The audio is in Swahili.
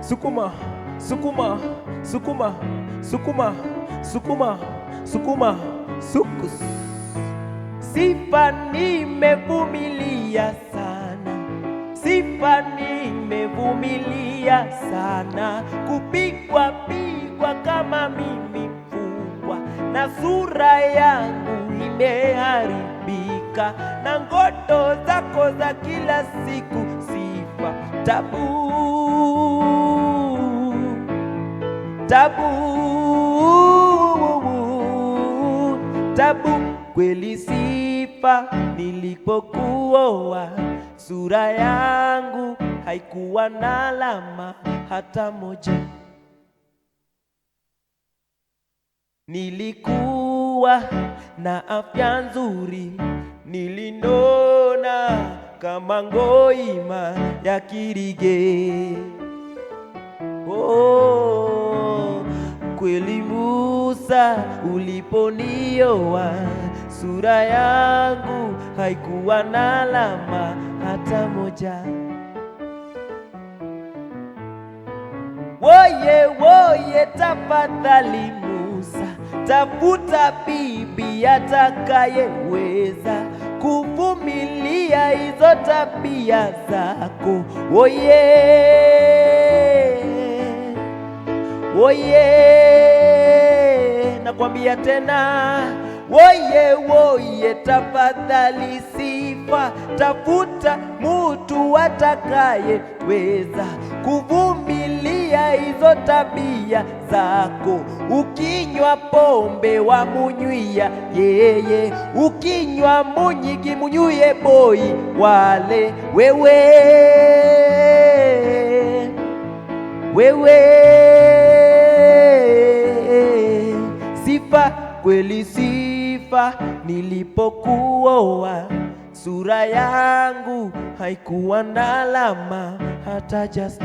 sukuma, sukuma, sukuma, sukuma, sukuma, sukuma, sukus. Sifa nimevumilia sana, sifa nimevumilia sana, kupigwa kama mimi mfungwa, na sura yangu imeharibika, na ngoto zako za kila siku sifa. Tabu, tabu, tabu kweli sifa. Nilipokuoa sura yangu haikuwa na alama hata moja. Nilikuwa na afya nzuri, nilinona kama ngoima ya kirige. Oh, kweli Musa, uliponioa sura yangu haikuwa na alama hata moja. Woye, woye, tafadhali Musa, tafuta bibi atakayeweza kuvumilia hizo tabia zako. Woye, woye, nakwambia tena, woye, woye, tafadhali sifa, tafuta mtu atakayeweza kuvumilia hizo tabia zako. Ukinywa pombe wa munywia yeye, ukinywa munyigi munyuye boy wale. Wewe, wewe, sifa kweli sifa. Nilipokuoa sura yangu haikuwa na alama hata just